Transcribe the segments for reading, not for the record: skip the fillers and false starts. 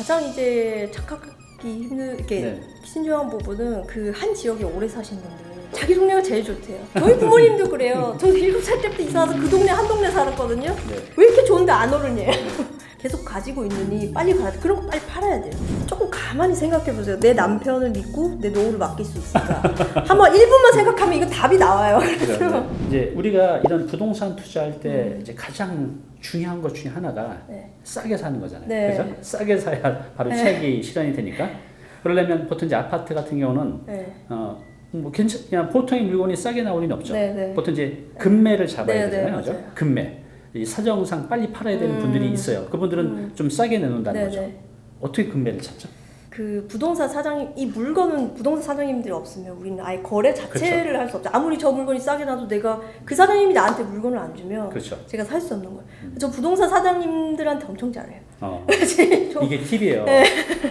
가장 이제 착각하기 힘든 이렇게 네. 신중한 부분은 그 한 지역에 오래 사신 분들 자기 동네가 제일 좋대요. 저희 부모님도 그래요. 저 7살 때부터 이사 와서 그 동네 한 동네 살았거든요. 네. 왜 이렇게 좋은데 안 오르냐. 계속 가지고 있느니 빨리 가야 돼. 그런 거 빨리 팔아야 돼요. 조금 가만히 생각해 보세요. 내 남편을 믿고 내 노후를 맡길 수 있을까. 한번 1분만 생각하면 이거 답이 나와요. 그러니까 이제 우리가 이런 부동산 투자할 때 이제 가장 중요한 것 중에 하나가 네. 싸게 사는 거잖아요. 네. 그래서 싸게 사야 바로 네. 책이 실현이 되니까. 그러려면 보통 이제 아파트 같은 경우는 네. 뭐 그냥 보통의 물건이 싸게 나올 리는 없죠. 네, 네. 보통 이제 금매를 잡아야 네, 되잖아요, 네, 그죠? 맞아요. 금매. 이 사정상 빨리 팔아야 되는 분들이 있어요. 그분들은 좀 싸게 내놓는다는 네, 거죠. 네. 어떻게 금매를 찾죠? 그 부동산 사장님 이 물건은 부동산 사장님들이 없으면 우리는 아예 거래 자체를 할 수 없죠. 아무리 저 물건이 싸게 나도 내가 그 사장님이 나한테 물건을 안 주면 그렇죠. 제가 살 수 없는 거예요. 저 부동산 사장님들한테 엄청 잘해요. 이게 팁이에요.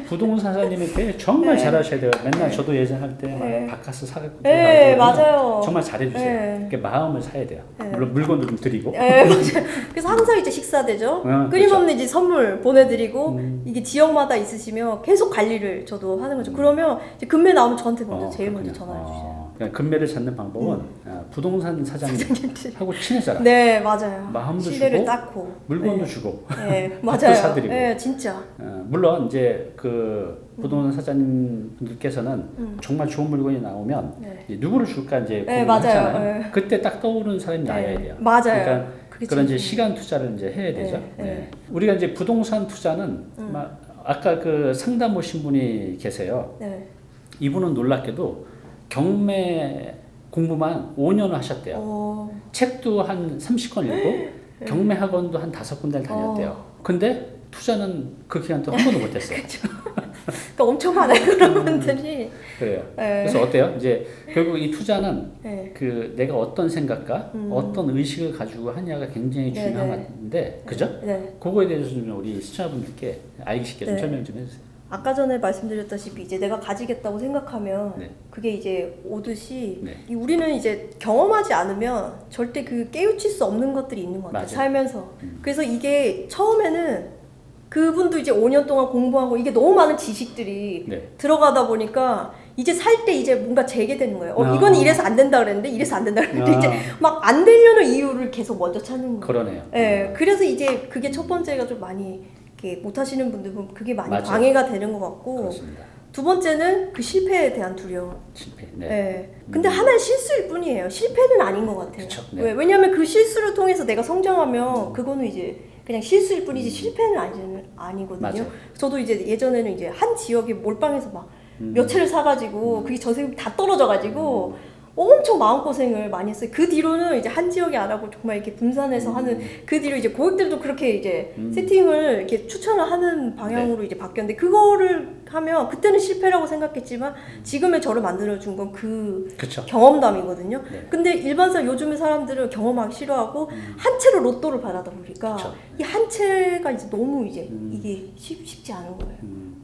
부동산 사장님한테 정말 잘하셔야 돼요. 맨날 저도 예전 할 때 바카스 사갖고 네, 맞아요. 정말 잘해주세요. 네. 그게 마음을 사야 돼요. 물론 물건도 좀 드리고. 네, 맞아요. 그래서 항상 이제 식사되죠. 끊임없는 이제 선물 보내드리고 이게 지역마다 있으시면 계속 관리를 저도 하는 거죠. 그러면 이제 금매 나오면 저한테 먼저 제일 먼저 전화해 주세요. 그러니까 금매를 찾는 방법은 부동산 사장님하고 친해져라. 네, 맞아요. 마음도 신뢰를 주고 쌓고 물건도 네. 주고 네, 밥도 맞아요. 사드리고. 네, 진짜. 물론 이제 그 부동산 사장님들께서는 정말 좋은 물건이 나오면 네. 이제 누구를 줄까 이제 네, 고민하잖아요. 맞아요. 네. 그때 딱 떠오르는 사람이 나와야 돼요. 맞아요. 그러니까 그게 그런 이제 진짜. 시간 투자를 이제 해야 되죠. 네, 네. 우리가 이제 부동산 투자는 아까 그 상담 오신 분이 계세요. 네. 이분은 놀랍게도 경매 공부만 5년을 하셨대요. 책도 한 30권 읽고 경매 학원도 한 5군데를 다녔대요. 근데 투자는 그 기간 동안 한 번도 못했어요. 그러니까 엄청 많아요 그런 분들이. 그래요. 네. 그래서 어때요? 이제 결국 이 투자는 네. 그 내가 어떤 생각과 어떤 의식을 가지고 하냐가 굉장히 네, 중요한 네. 것 같은데, 그죠? 네. 그거에 대해서 좀 우리 시청자분들께 알기 쉽게 좀 네. 설명 좀 해주세요. 아까 전에 말씀드렸다시피 이제 내가 가지겠다고 생각하면 네. 그게 이제 오듯이 네. 우리는 이제 경험하지 않으면 절대 그 깨우칠 수 없는 것들이 있는 것 같아요. 맞아요. 살면서. 그래서 이게 처음에는 그분도 이제 5년 동안 공부하고 이게 너무 많은 지식들이 네. 들어가다 보니까 이제 살 때 이제 뭔가 재게되는 거예요. 아. 이건 이래서 안 된다 그랬는데 이래서 안 된다 그랬는데 아. 이제 막 안 되려는 이유를 계속 먼저 찾는 거예요. 그러네요. 예, 그래서 이제 그게 첫 번째가 좀 많이 이렇게 못 하시는 분들 보면 그게 많이 맞아요. 방해가 되는 것 같고 그렇습니다. 두 번째는 그 실패에 대한 두려움. 실패. 네. 예. 근데 하나의 실수일 뿐이에요. 실패는 아닌 것 같아요. 그쵸, 네. 왜냐하면 그 실수를 통해서 내가 성장하면 그거는 이제 그냥 실수일 뿐이지 실패는 아니거든요. 맞아요. 저도 이제 예전에는 이제 한 지역에 몰빵해서 막 몇 채를 사가지고 그게 전세금이 다 떨어져가지고 엄청 마음고생을 많이 했어요. 그 뒤로는 이제 한 지역에 안 하고 정말 이렇게 분산해서 하는 그 뒤로 이제 고객들도 그렇게 이제 세팅을 이렇게 추천을 하는 방향으로 이제 바뀌었는데 그거를 하면 그때는 실패라고 생각했지만 지금의 저를 만들어준 건 그 그쵸. 경험담이거든요. 네. 근데 일반상 요즘의 사람들은 경험하기 싫어하고 한 채로 로또를 받아다 보니까 그쵸. 이 한 채가 이제 너무 이제 이게 쉽지 않은 거예요.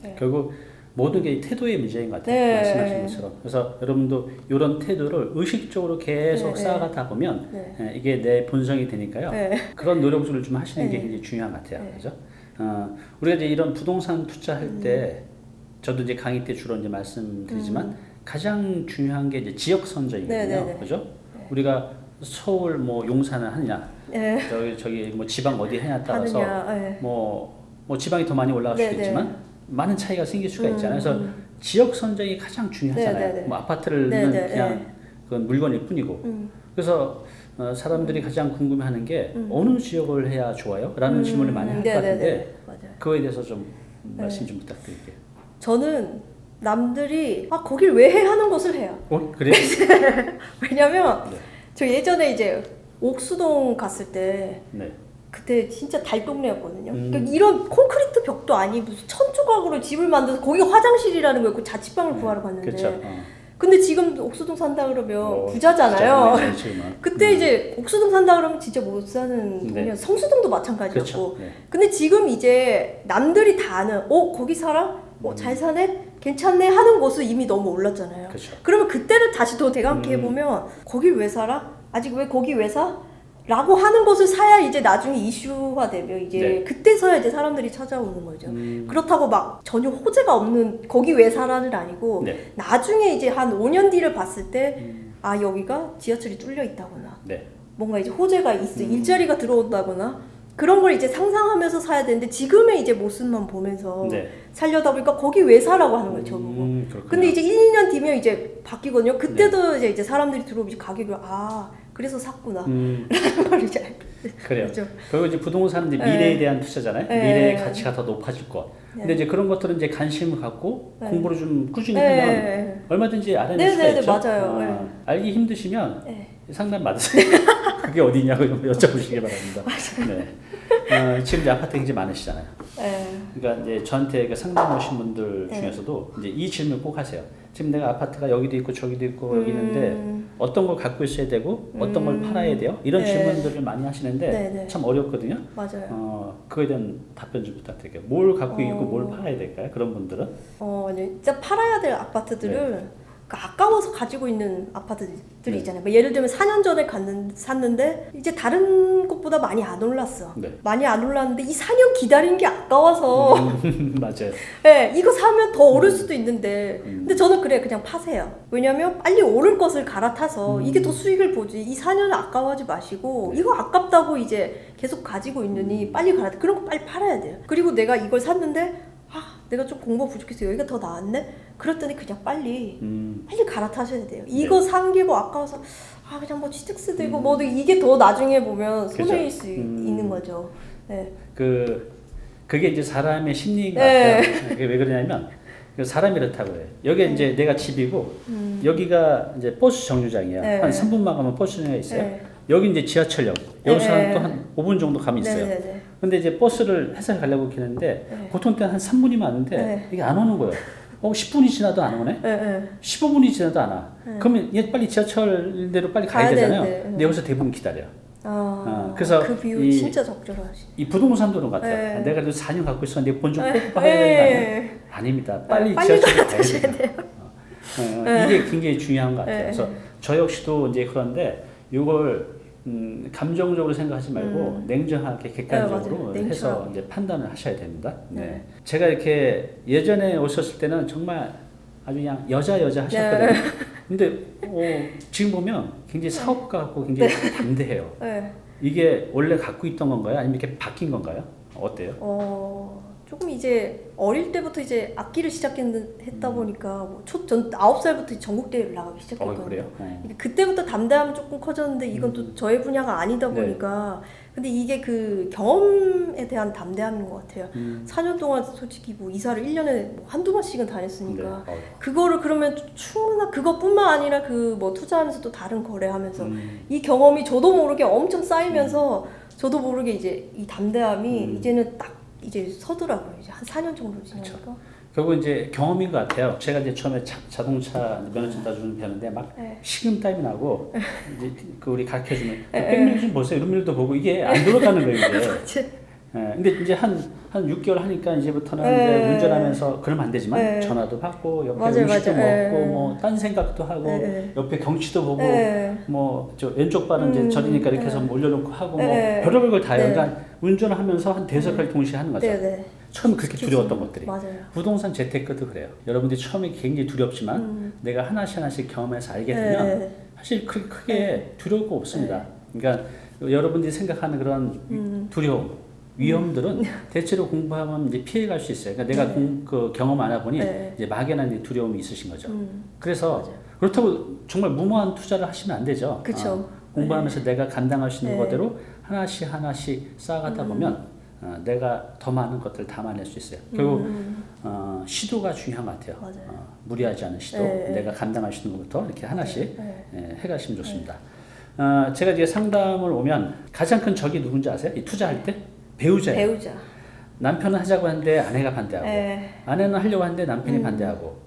네. 결국 모든 게 태도의 문제인 것 같아요. 네. 말씀하신 것처럼. 그래서 여러분도 이런 태도를 의식적으로 계속 네, 쌓아가다 보면 네. 이게 내 본성이 되니까요. 네. 그런 노력들을 좀 하시는 게 네. 굉장히 중요한 것 같아요. 네. 그죠? 우리가 이제 이런 부동산 투자할 때 저도 이제 강의 때 주로 이제 말씀드리지만 가장 중요한 게 이제 지역 선정이거든요. 네, 네, 네. 그죠? 우리가 서울 뭐 용산을 하느냐, 네. 저기 뭐 지방 어디 하냐에 따라서 하느냐, 네. 뭐 지방이 더 많이 올라갈 네, 수도 네. 있지만 많은 차이가 생길 수가 있잖아요. 그래서 지역 선정이 가장 중요하잖아요. 네, 네, 네. 뭐 아파트를 네, 네, 그냥 네. 그건 물건일 뿐이고. 그래서 사람들이 가장 궁금해하는 게 어느 지역을 해야 좋아요? 라는 질문을 많이 할 것 네, 네, 같은데 네. 맞아요. 그거에 대해서 좀 말씀 좀 부탁드릴게요. 저는 남들이 거길 왜 해 하는 곳을 해요. 그래요? 왜냐면 네. 저 예전에 이제 옥수동 갔을 때 네. 그때 진짜 달동네였거든요. 그러니까 이런 콘크리트 벽도 아니 무슨 천조각으로 집을 만들어서 거기가 화장실이라는 거였고 자취방을 구하러 갔는데 그렇죠. 근데 지금 옥수동 산다 그러면 뭐, 부자잖아요. 진짜 지금은. 그때 이제 옥수동 산다 그러면 진짜 못 사는 네. 동네. 성수동도 마찬가지였고. 그렇죠. 네. 근데 지금 이제 남들이 다 아는 거기 살아? 잘 사네? 괜찮네? 하는 곳은 이미 너무 올랐잖아요. 그렇죠. 그러면 그때를 다시 더 대감게 해보면 거길 왜 살아? 아직 왜 거기 왜 사? 라고 하는 것을 사야 이제 나중에 이슈화 되면 이제 네. 그때서야 이제 사람들이 찾아오는 거죠. 그렇다고 막 전혀 호재가 없는 거기 왜 살아는 아니고 네. 나중에 이제 한 5년 뒤를 봤을 때 아 여기가 지하철이 뚫려 있다거나 네. 뭔가 이제 호재가 있어 일자리가 들어온다거나 그런 걸 이제 상상하면서 사야 되는데 지금의 이제 모습만 보면서 네. 살려다 보니까 거기 왜 사라고 하는 거예요 저보고. 그렇군요. 근데 이제 1, 2년 뒤면 이제 바뀌거든요. 그때도 이제 사람들이 들어오면 이제 가격을 아 그래서 샀구나 라는 걸 이제 알게 그래요. 되죠. 그리고 이제 부동산은 이제 미래에 대한 투자잖아요. 네. 미래의 가치가 더 높아질 것. 근데 이제 그런 것들은 이제 관심을 갖고 네. 공부를 좀 꾸준히 네. 하면 얼마든지 알아낼 수가 네네네 있죠. 맞아요. 알기 힘드시면 네. 상담 받으세요. 그게 어디냐고 좀 여쭤보시기 바랍니다. 네. 지금 이제 아파트 굉장히 많으시잖아요. 네. 그러니까 이제 저한테 그 상담 오신 분들 네. 중에서도 이제 이 질문 꼭 하세요. 지금 내가 아파트가 여기도 있고 저기도 있고 여기 있는데 어떤 걸 갖고 있어야 되고 어떤 걸 팔아야 돼요? 이런 네. 질문들을 많이 하시는데 네. 참 어렵거든요. 맞아요. 그거에 대한 답변 좀 부탁드릴게요. 뭘 갖고 있고 어. 뭘 팔아야 될까요? 그런 분들은? 진짜 팔아야 될 아파트들을 그러니까 아까워서 가지고 있는 아파트들이 네. 있잖아요. 뭐 예를 들면 4년 전에 샀는데 이제 다른 곳보다 많이 안 올랐어. 네. 많이 안 올랐는데 이 4년 기다린 게 아까워서 맞아요. 네, 이거 사면 더 오를 수도 있는데 근데 저는 그래 그냥 파세요. 왜냐면 빨리 오를 것을 갈아타서 이게 더 수익을 보지 이 4년을 아까워하지 마시고 네. 이거 아깝다고 이제 계속 가지고 있느니 빨리 갈아타. 그런 거 빨리 팔아야 돼요. 그리고 내가 이걸 샀는데 내가 좀 공부가 부족해서 여기가 더 나았네? 그랬더니 그냥 빨리 갈아타셔야 돼요. 이거 산 게 뭐 아까워서 그냥 뭐 취득세 되고 뭐 이게 더 나중에 보면 손해일 수 있는 거죠. 네. 그게 이제 사람의 심리인 것 네. 같아요. 그게 왜 그러냐면 사람이 이렇다고 해요. 여기 이제 내가 집이고 여기가 이제 버스 정류장이야. 네. 한 3분만 가면 버스 정류장이 있어요. 네. 여기 이제 지하철역. 여기서 네. 또 한 5분 정도 가면 있어요. 네. 근데 이제 버스를 회사에 가려고 하는데 보통 때는 한 3분이면 왔는데 네. 이게 안 오는 거예요. 10분이 지나도 안 오네? 15분이 지나도 안 와. 그러면 얘 빨리 지하철대로 빨리 가야 되잖아요. 근데 여기서 대부분 기다려. 그래서 그 비율 진짜 적절하시. 이 부동산도 그런 것 같아요. 내가 그래도 4년 갖고 있었는데 내 본 좀 꼭 봐야 되는 거 아니에요? 아닙니다. 빨리 지하철에 가야 돼요. 이게 굉장히 중요한 것 같아요. 그래서 저 역시도 이제 그런데 이걸 감정적으로 생각하지 말고 냉정하게 객관적으로 네, 해서 이제 판단을 하셔야 됩니다. 네. 제가 이렇게 예전에 오셨을 때는 정말 아주 그냥 여자 하셨거든요. 근데 지금 보면 굉장히 사업가 같고 굉장히 담대해요. 이게 원래 갖고 있던 건가요? 아니면 이렇게 바뀐 건가요? 어때요? 조금 이제 어릴 때부터 이제 악기를 시작했다 보니까 전 9살부터 전국대회를 나가기 시작했거든요. 그래요? 그때부터 담대함이 조금 커졌는데 이건 또 저의 분야가 아니다 보니까 근데 이게 그 경험에 대한 담대함인 것 같아요. 4년 동안 솔직히 뭐 이사를 1년에 뭐 한두 번씩은 다녔으니까 그거를 그러면 충분한 그것뿐만 아니라 그 뭐 투자하면서 또 다른 거래하면서 이 경험이 저도 모르게 엄청 쌓이면서 저도 모르게 이제 이 담대함이 이제는 딱 이제 서더라고요. 이제 한 4년 정도 지나니까. 그렇죠. 결국 이제 경험인 것 같아요. 제가 이제 처음에 자동차 면허증 따주는 배우는데 막 식은땀이 나고 이제 그 우리 가르쳐 주면 백밀 좀 보세요. 이런 밀도 보고 이게 안 들어가는 거예요. 이게. 근데 이제 한 6개월 하니까 이제부터는 이제 운전하면서 그러면 안 되지만 전화도 받고 옆에 음식도 먹고 뭐 딴 생각도 하고 옆에 경치도 보고 뭐 저 왼쪽 발은 이제 저리니까 이렇게 해서 올려놓고 하고 뭐 별의별 걸 다 해요. 그러니까 운전을 하면서 한 4-5갈 동시에 하는 거죠. 처음 그렇게 두려웠던 것들이. 부동산 재테크도 그래요. 여러분들이 처음에 굉장히 두렵지만 내가 하나씩 경험해서 알게 되면 사실 크게 두려울 거 없습니다. 그러니까 여러분들이 생각하는 그런 두려움 위험들은 대체로 공부하면 이제 피해갈 수 있어요. 그러니까 내가 그 경험 안 해보니 이제 막연한 이제 두려움이 있으신 거죠. 그래서 그렇다고 정말 무모한 투자를 하시면 안 되죠. 공부하면서 내가 감당할 수 있는 것대로 하나씩 쌓아가다 보면 내가 더 많은 것들을 담아낼 수 있어요. 결국 시도가 중요한 것 같아요. 무리하지 않은 시도, 내가 감당할 수 있는 것부터 이렇게 하나씩 해가시면 좋습니다. 제가 이제 상담을 오면 가장 큰 적이 누군지 아세요? 이 투자할 때? 배우자예요. 남편은 하자고 하는데 아내가 반대하고 아내는 하려고 하는데 남편이 반대하고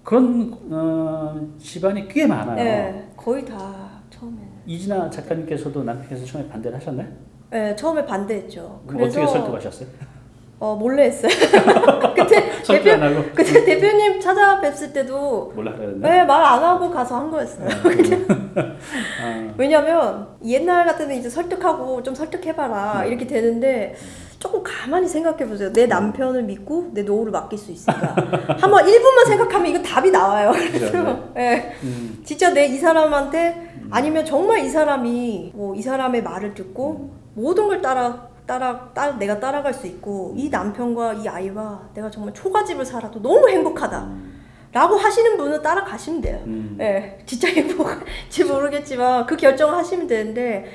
그런 집안이 꽤 많아요. 거의 다 처음에는. 이진아 작가님께서도 남편께서 처음에 반대를 하셨나요? 네, 처음에 반대했죠. 그래서 어떻게 설득하셨어요? 몰래 했어요. 그때 설득 안 하고. 그때 대표님 찾아뵀을 때도 몰라 그랬나? 네, 말 안 하고 가서 한 거였어요. 아, 왜냐면 옛날 같으면 이제 설득하고 좀 설득해봐라 이렇게 되는데 조금 가만히 생각해보세요. 내 남편을 믿고 내 노후를 맡길 수 있을까? 한번 1분만 생각하면 이거 답이 나와요. 그래서 네. 진짜 내 이 사람한테 아니면 정말 이 사람이 뭐 이 사람의 말을 듣고 모든 걸 내가 따라갈 수 있고 이 남편과 이 아이와 내가 정말 초가집을 살아도 너무 행복하다. 라고 하시는 분은 따라가시면 돼요. 네, 진짜 행복할지 모르겠지만 그 결정을 하시면 되는데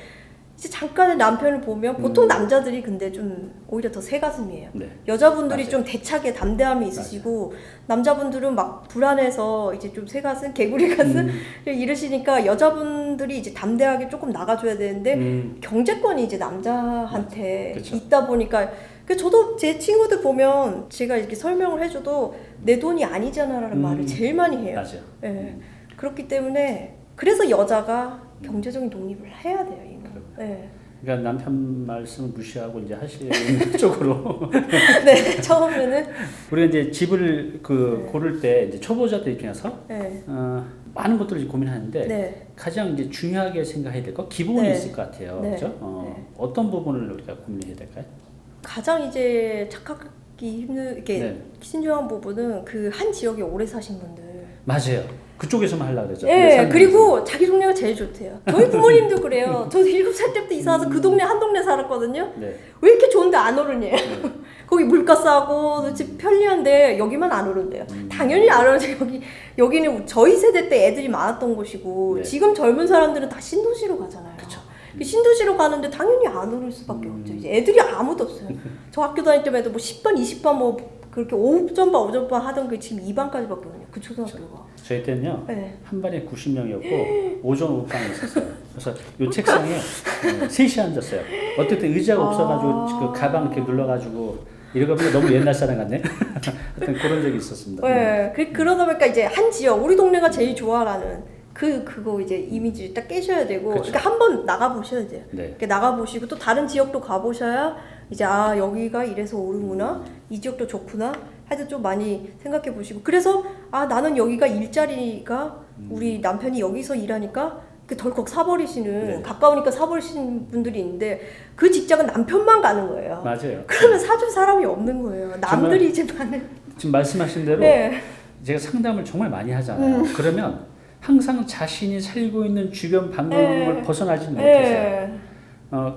이제 잠깐의 남편을 보면 보통 남자들이 근데 좀 오히려 더 새가슴이에요. 네. 여자분들이 맞아요. 좀 대차게 담대함이 있으시고 남자분들은 막 불안해서 이제 좀 새가슴, 개구리 가슴 이러시니까 여자분들이 이제 담대하게 조금 나가줘야 되는데 경제권이 이제 남자한테 그쵸. 있다 보니까 저도 제 친구들 보면 제가 이렇게 설명을 해줘도 내 돈이 아니잖아라는 말을 제일 많이 해요. 맞아요. 네. 그렇기 때문에 그래서 여자가 경제적인 독립을 해야 돼요. 이거. 네. 그러니까 남편 말씀을 무시하고 이제 하시는 쪽으로. 네, 처음에는 우리가 이제 집을 고를 때 이제 초보자들 입장에서 네. 많은 것들을 고민하는데 네. 가장 이제 중요하게 생각해야 될 거 기본이 네. 있을 것 같아요. 네. 그렇죠? 네. 어떤 부분을 우리가 고민해야 될까요? 가장 이제 착각하기 힘든 이렇게 네. 신중한 부분은 그 한 지역에 오래 사신 분들. 맞아요. 그쪽에서만 하려고 그러죠. 네, 그리고 자기 동네가 제일 좋대요. 저희 부모님도 그래요. 저 7살 때부터 이사 와서 그 동네 한 동네 살았거든요. 네. 왜 이렇게 좋은데 안 오르냐? 거기 물가 싸고 집 편리한데 여기만 안 오른대요. 당연히 안 오르죠. 여기는 저희 세대 때 애들이 많았던 곳이고 네. 지금 젊은 사람들은 다 신도시로 가잖아요. 그쵸. 신도시로 가는데 당연히 안 오를 수밖에 없죠. 이제 애들이 아무도 없어요. 저 학교 다닐 때만 해도 뭐 10반, 20반 뭐 그렇게 오전반, 오전반 하던 게 지금 2반까지밖에 없거든요. 그 초등학교가. 저희 때는요. 네. 한 반에 90명이었고 오전 오후반이 있었어요. 그래서 요 책상에 셋이 앉았어요. 어떨 때 의자가 없어가지고 그 가방 이렇게 눌러가지고 이러다 보니까 너무 옛날 사람 같네. 하여튼 그런 적이 있었습니다. 네. 그러다 보니까 이제 한 지역 우리 동네가 제일 좋아라는 그거 이제 이미지를 딱 깨셔야 되고, 그쵸. 그러니까 한번 나가 보셔야 돼요. 네. 이렇게 나가 보시고 또 다른 지역도 가 보셔야 이제 아 여기가 이래서 오르구나, 이 지역도 좋구나. 하여튼 좀 많이 생각해 보시고, 그래서 아 나는 여기가 일자리가 우리 남편이 여기서 일하니까 그 덜컥 사버리시는 네. 가까우니까 사버리시는 분들이 있는데 그 직장은 남편만 가는 거예요. 맞아요. 그러면 사줄 사람이 없는 거예요. 남들이 이제 많은. 지금 말씀하신 대로 네. 제가 상담을 정말 많이 하잖아요. 그러면 항상 자신이 살고 있는 주변 반경을 벗어나지는 못했어요.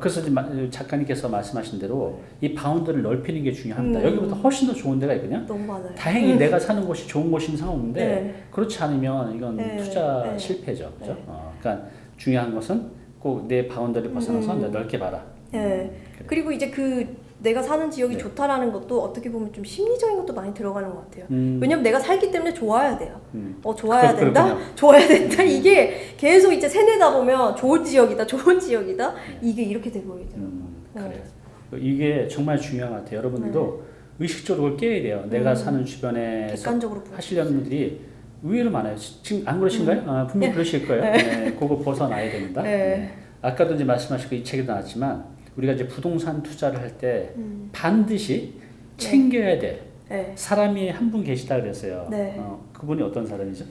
그래서 작가님께서 말씀하신 대로 이 바운더를 넓히는 게 중요합니다. 여기보다 훨씬 더 좋은 데가 있거든요. 너무 많아요. 다행히 내가 사는 곳이 좋은 곳이면 상관없는데 네. 그렇지 않으면 이건 네. 투자 네. 실패죠. 그죠? 네. 그러니까 중요한 것은 꼭 내 바운더를 벗어나서 넓게 봐라. 네. 그래. 그리고 이제 그 내가 사는 지역이 네. 좋다라는 것도 어떻게 보면 좀 심리적인 것도 많이 들어가는 것 같아요. 음. 왜냐면 내가 살기 때문에 좋아야 돼요. 좋아야 그렇군요. 된다? 좋아야 된다? 이게 계속 이제 세뇌다 보면 좋은 지역이다, 좋은 지역이다? 이게 이렇게 돼버리더라고요. 그래요. 이게 정말 중요한 것 같아요. 여러분들도 의식적으로 그걸 깨야 돼요. 내가 사는 주변에 객관적으로 하시려는 분들이 의외로 많아요. 지금 안 그러신가요? 분명히 그러실 거예요. 네, 그거 벗어나야 된다. 네. 아까도 이제 말씀하시고 이 책에도 나왔지만 우리가 이제 부동산 투자를 할 때 반드시 챙겨야 될 네. 사람이 한 분 계시다 그랬어요. 네. 그분이 어떤 사람이죠?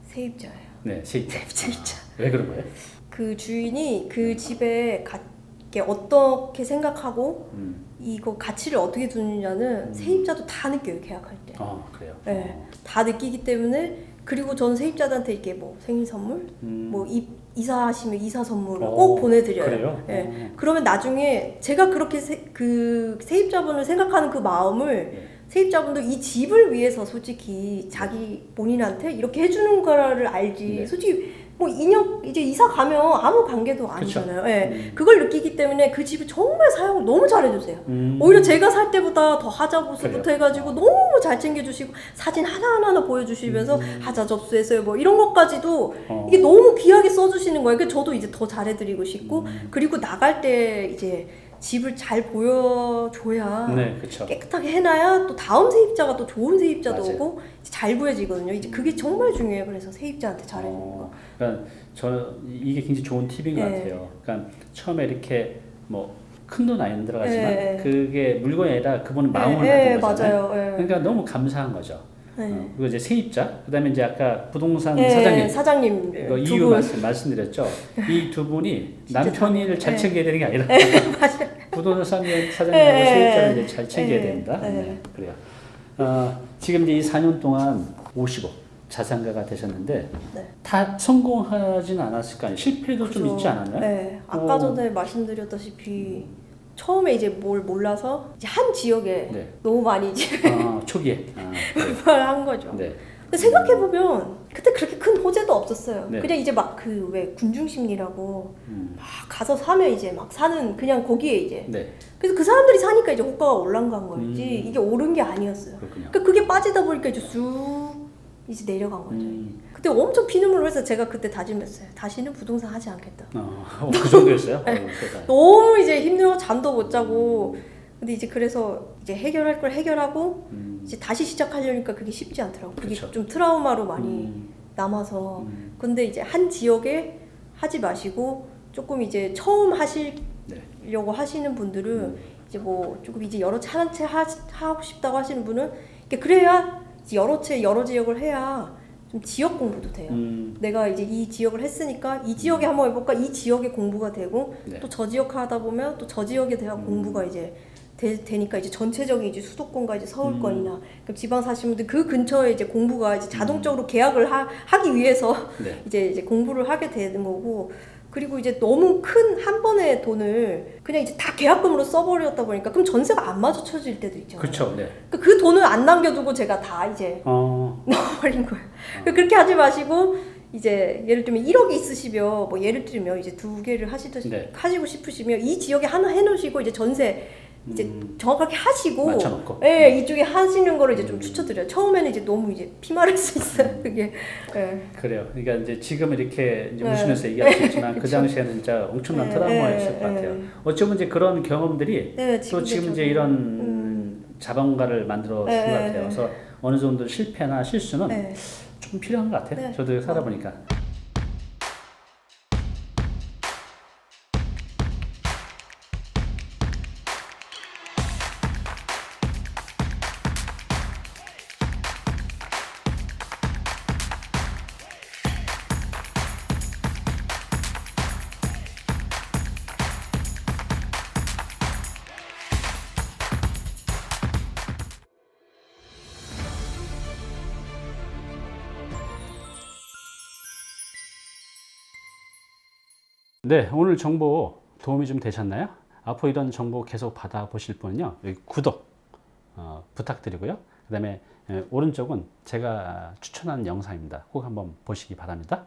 세입자예요. 네, 세입자. 세입자. 왜 그런 거예요? 그 주인이 그 집에 어떻게 생각하고 이거 가치를 어떻게 두느냐는 세입자도 다 느껴요, 계약할 때. 그래요. 네, 다 느끼기 때문에. 그리고 저는 세입자들한테 이렇게 뭐 생일 선물, 뭐 이사하시면 이사 선물을 꼭 보내드려요. 그래요? 네. 그러면 나중에 제가 그렇게 그 세입자분을 생각하는 그 마음을 세입자분도 이 집을 위해서 솔직히 자기 본인한테 이렇게 해주는 거를 알지. 네. 솔직히 뭐 2년 이제 이사 가면 아무 관계도 아니잖아요. 네. 그걸 느끼기 때문에 그 집을 정말 사용을 너무 잘해주세요. 오히려 제가 살 때보다 더 하자보수부터 그래요? 해가지고 너무 잘 챙겨주시고 사진 하나하나 보여주시면서 하자 접수했어요 뭐 이런 것까지도 이게 너무 귀하게 써주시는 거예요. 그래서 저도 이제 더 잘해드리고 싶고 그리고 나갈 때 이제 집을 잘 보여줘야 네, 그쵸. 깨끗하게 해놔야 또 다음 세입자가 또 좋은 세입자도 맞아요. 오고 이제 잘 보여지거든요. 이제 그게 정말 중요해요. 그래서 세입자한테 잘해주는 거. 그러니까 저는 이게 굉장히 좋은 팁인 것 네. 같아요. 그러니까 처음에 이렇게 뭐 큰 돈 안 들어가지만 네. 그게 물건이 아니라 그분은 마음을 네, 받은 거잖아요. 맞아요. 네. 그러니까 너무 감사한 거죠. 네. 그리고 이제 세입자, 그다음에 이제 아까 부동산 네, 사장님 네, 이거 두 이유 분. 말씀드렸죠. 이 두 분이 진짜 남편을 잘 네. 챙겨야 되는 게 아니라 부동산 사장님하고 네. 세입자를 이제 잘 챙겨야 네. 됩니다. 네. 네, 그래요. 지금 이제 이 4년 동안 50억 자산가가 되셨는데 네. 다 성공하지는 않았을 거 아니에요. 실패도 좀 있지 않았나요? 네. 아까 오. 전에 말씀드렸다시피 처음에 이제 뭘 몰라서 이제 한 지역에 네. 너무 많이 이제 초기에. 한 거죠. 네. 근데 생각해보면 그때 그렇게 큰 호재도 없었어요. 네. 그냥 이제 막 그 왜 군중심리라고 음. 막 가서 사면 이제 막 사는 그냥 거기에 이제 네. 그래서 그 사람들이 사니까 이제 호가가 올라간 거였지 이게 오른 게 아니었어요. 그렇군요. 그러니까 그게 빠지다 보니까 이제 쑥 이제 내려간 거죠. 그때 엄청 피눈물을 해서 제가 그때 다짐했어요. 다시는 부동산 하지 않겠다. 그 정도였어요? 네. 너무 이제 힘들어 잠도 못 자고 근데 이제 그래서 이제 해결할 걸 해결하고 이제 다시 시작하려니까 그게 쉽지 않더라고. 그게 그쵸. 좀 트라우마로 많이 남아서 근데 이제 한 지역에 하지 마시고 조금 이제 처음 하시려고 하시는 분들은 이제 뭐 조금 이제 여러 채 한 채 하고 싶다고 하시는 분은 이렇게 그래야 이제 여러 지역을 해야 좀 지역 공부도 돼요. 내가 이제 이 지역을 했으니까 이 지역에 한번 해볼까? 이 지역의 공부가 되고 네. 또 저 지역 하다 보면 또 저 지역에 대한 공부가 이제 되니까 이제 전체적인 이제 수도권과 이제 서울권이나 그럼 지방 사시는 분들 그 근처에 이제 공부가 이제 자동적으로 계약을 하기 위해서 네. 이제 공부를 하게 되는 거고 그리고 이제 너무 큰 한 번의 돈을 그냥 이제 다 계약금으로 써버렸다 보니까 그럼 전세가 안 마주쳐질 때도 있잖아요. 그렇죠. 네. 그 돈을 안 남겨두고 제가 다 이제 넣어버린 거예요. 그렇게 하지 마시고 이제 예를 들면 1억이 있으시면 뭐 예를 들면 이제 2개를 네. 하시고 싶으시면 이 지역에 하나 해놓으시고 이제 전세 이제 정확하게 하시고 맞춰놓고. 예, 이쪽에 하시는 거를 이제 좀 추천드려요. 처음에는 이제 너무 이제 피말할 수 있어요. 그게 예. 그래요. 그러니까 이제 지금 이렇게 이제 네. 웃으면서 얘기할 수 있지만 그 그쵸. 당시에는 진짜 엄청난 네, 트라우마였을 네, 것 같아요. 네. 어쩌면 이제 그런 경험들이 네, 또 지금 이제 이런 자본가를 만들어 준 것 네, 같아요. 네. 그래서 어느 정도 실패나 실수는 네. 좀 필요한 것 같아요. 네. 저도 살아보니까. 네, 오늘 정보 도움이 좀 되셨나요? 앞으로 이런 정보 계속 받아보실 분은요, 여기 구독 부탁드리고요. 그 다음에 오른쪽은 제가 추천한 영상입니다. 꼭 한번 보시기 바랍니다.